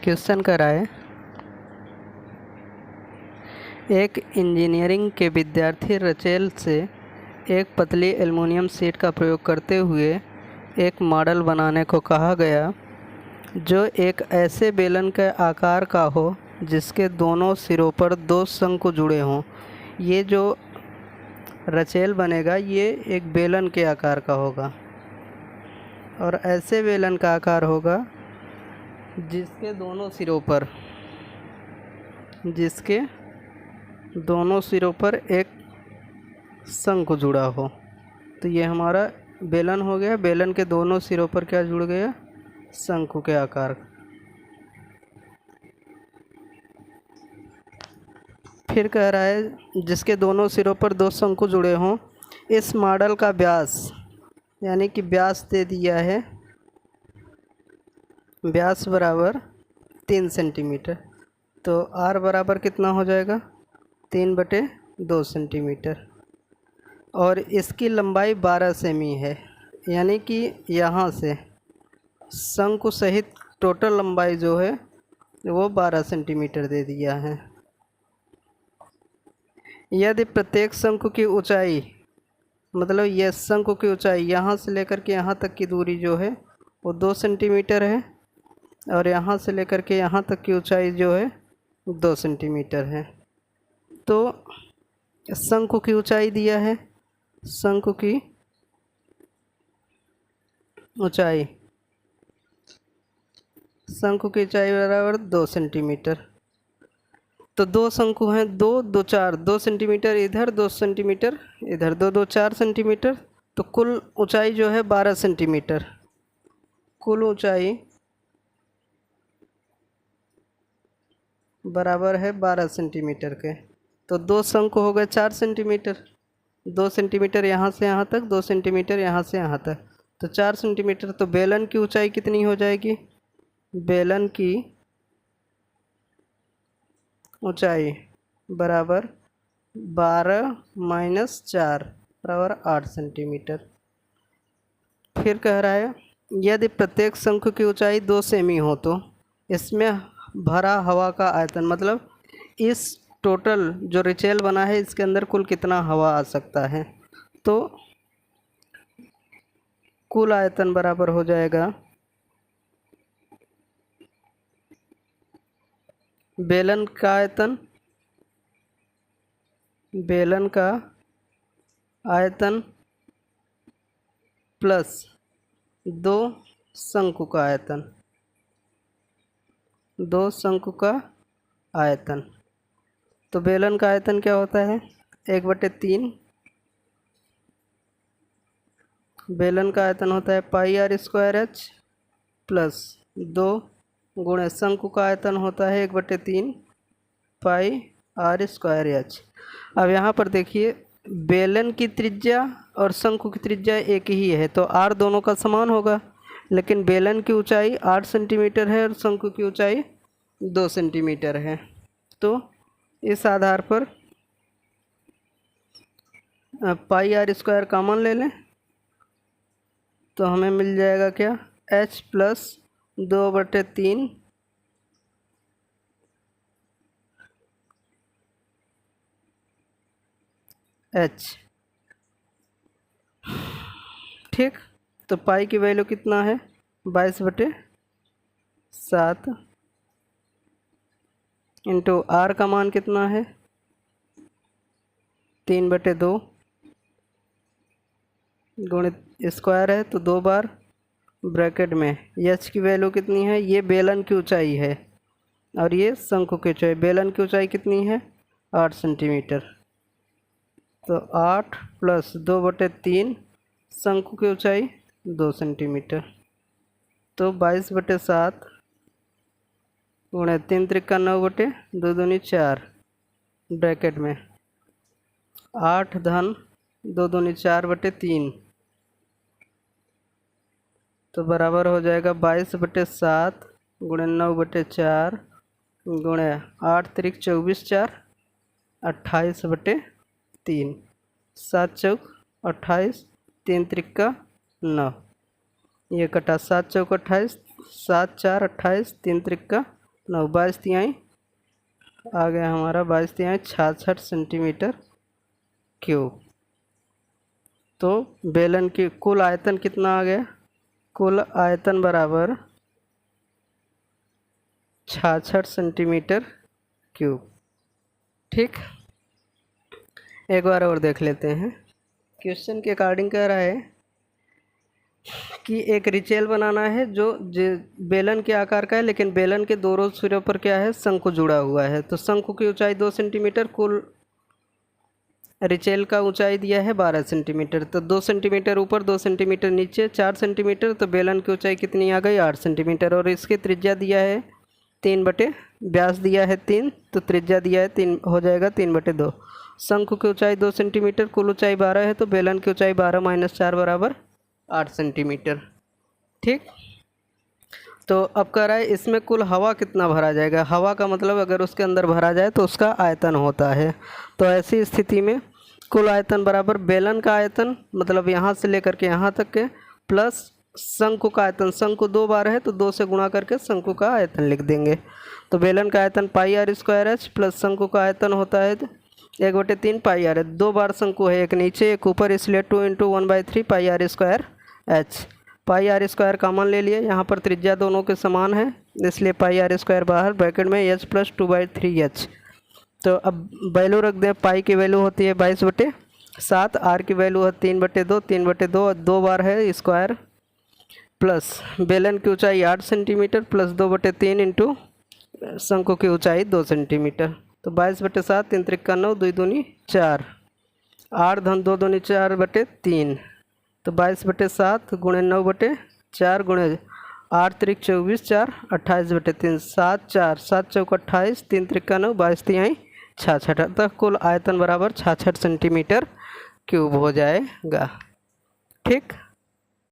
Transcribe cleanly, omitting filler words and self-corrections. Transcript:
Question कराए। एक engineering के विद्यार्थी रचेल से एक पतली एल्युमिनियम शीट का प्रयोग करते हुए एक मॉडल बनाने को कहा गया जो एक ऐसे बेलन के आकार का हो जिसके दोनों सिरों पर दो शंकु जुड़े हों। ये जो रचेल बनेगा ये एक बेलन के आकार का होगा और ऐसे बेलन का आकार होगा जिसके दोनों सिरों पर एक शंकु जुड़ा हो। तो ये हमारा बेलन हो गया। बेलन के दोनों सिरों पर क्या जुड़ गया? शंकु के आकार। फिर कह रहा है जिसके दोनों सिरों पर दो शंकु जुड़े हों। इस मॉडल का व्यास यानी कि व्यास दे दिया है, व्यास बराबर 3 सेंटीमीटर। तो r बराबर कितना हो जाएगा? 3/2 सेंटीमीटर। और इसकी लंबाई 12 सेमी है, यानी कि यहाँ से शंकु सहित टोटल लंबाई जो है वो 12 सेंटीमीटर दे दिया है। यदि प्रत्येक शंकु की ऊंचाई, मतलब यह शंकु की ऊंचाई यहाँ से लेकर के यहाँ तक की दूरी जो है वो 2 सेंटीमीटर है और यहाँ से लेकर के यहाँ तक की ऊंचाई जो है 2 सेंटीमीटर है। तो शंकु की ऊंचाई दिया है, शंकु की ऊंचाई बराबर 2 सेंटीमीटर। तो दो शंकु हैं, 2 सेंटीमीटर इधर, 2 सेंटीमीटर इधर, 2 4 सेंटीमीटर। तो कुल ऊंचाई जो है 12 सेंटीमीटर। कुल ऊंचाई बराबर है 12 सेंटीमीटर के। तो दो शंकु हो गए 4 सेंटीमीटर, 2 सेंटीमीटर यहाँ से यहाँ तक, 2 सेंटीमीटर यहाँ से यहाँ तक, तो 4 सेंटीमीटर। तो बेलन की ऊंचाई कितनी हो जाएगी? बेलन की ऊंचाई बराबर 12 - 4 बराबर 8 सेंटीमीटर। फिर कह रहा है यदि प्रत्येक शंकु की ऊंचाई 2 सेमी हो तो इसमें भरा हवा का आयतन, मतलब इस टोटल जो रिचेल बना है इसके अंदर कुल कितना हवा आ सकता है। तो कुल आयतन बराबर हो जाएगा बेलन का आयतन प्लस 2 शंकु का आयतन, 2 शंकु का आयतन। तो बेलन का आयतन क्या होता है? 1/3। बेलन का आयतन होता है πr² h प्लस 2 गुणे शंकु का आयतन होता है 1/3 πr² h। अब यहाँ पर देखिए बेलन की त्रिज्या और शंकु की त्रिज्या एक ही है तो r दोनों का समान होगा, लेकिन बेलन की ऊंचाई 8 सेंटीमीटर है और शंकु की ऊंचाई 2 सेंटीमीटर है। तो इस आधार पर πr² कॉमन ले लें तो हमें मिल जाएगा क्या? h plus 2/3 h। ठीक, तो पाई की वैल्यू कितना है? 22/7 इंटू आर का मान कितना है? 3/2 गुणित स्क्वायर है तो 2 बार ब्रैकेट में एच की वैल्यू कितनी है? ये बेलन की ऊंचाई है और ये शंकु की ऊंचाई। बेलन की ऊंचाई कितनी है? 8 सेंटीमीटर। तो 8 प्लस 2/3 शंकु की ऊंचाई 2 सेंटीमीटर। तो 22/7 गुणे 3 त्रिका 9/2 दूनी 4 ब्रैकेट में 8 धन 2 दूनी 4/3 तो बराबर हो जाएगा 22/7 गुणे 9/4 गुणे 8 त्रिक 24 4 28/3 7 चौक 28 3 त्रिका 9 ये कटा 7 चौक 28 7 4 28 3 त्रिका 9 22 तिहाई आ गया हमारा 22 तिहाई 66 सेंटीमीटर क्यूब। तो बेलन की कुल आयतन कितना आ गया? कुल आयतन बराबर 66 सेंटीमीटर क्यूब। ठीक, एक बार और देख लेते हैं। क्वेश्चन के अकॉर्डिंग कह रहा है कि एक रिचेल बनाना है जो बेलन के आकार का है, लेकिन बेलन के दोनों सिरों पर क्या है? शंकु जुड़ा हुआ है। तो शंकु की ऊंचाई 2 सेंटीमीटर, कुल रिचेल का ऊंचाई दिया है 12 सेंटीमीटर। तो 2 सेंटीमीटर ऊपर 2 सेंटीमीटर नीचे 4 सेंटीमीटर। तो बेलन की ऊंचाई कितनी आ गई? 8 सेंटीमीटर। और इसकी त्रिज्या दिया है 3/, व्यास दिया है 3, तो त्रिज्या दिया है 3, हो जाएगा 3/2। शंकु की ऊंचाई 2 सेंटीमीटर, कुल ऊंचाई 12 है, तो बेलन की ऊंचाई 12 - 4 बराबर 8 सेंटीमीटर। ठीक, तो अब कह रहा है इसमें कुल हवा कितना भरा जाएगा। हवा का मतलब अगर उसके अंदर भरा जाए तो उसका आयतन होता है। तो ऐसी स्थिति में कुल आयतन बराबर बेलन का आयतन, मतलब यहाँ से लेकर के यहाँ तक के, प्लस शंकु का आयतन। शंकु 2 बार है तो 2 से गुणा करके शंकु का आयतन लिख देंगे। तो बेलन का आयतन πr² प्लस शंकु का आयतन होता है 1/3 πr है। 2 बार शंकु है, एक नीचे एक ऊपर, इसलिए 2 × 1/3 πr²h। πr² कॉमन ले लिए, यहाँ पर त्रिज्या दोनों के समान है, इसलिए πr² बाहर, ब्रैकेट में h + 2/3h। तो अब वैल्यू रख दें। पाई की वैल्यू होती है 22/7, आर की वैल्यू है 3/2, 3/2 2 बार है स्क्वायर, प्लस बेलन की ऊंचाई 8 सेंटीमीटर प्लस 2/3 इंटू शंकु की ऊंचाई 2 सेंटीमीटर। तो 22/7, 3 × 9, 2 दूनी 4, 8 धन 2 दूनी 4/3। तो 22/7 गुणे 9/4 गुणे 8 × 24, 4 28/3, 7 4 7 चौक 28, 3 × 9, 22 तिहाई 66। तक कुल आयतन बराबर 66 सेंटीमीटर क्यूब हो जाएगा। ठीक।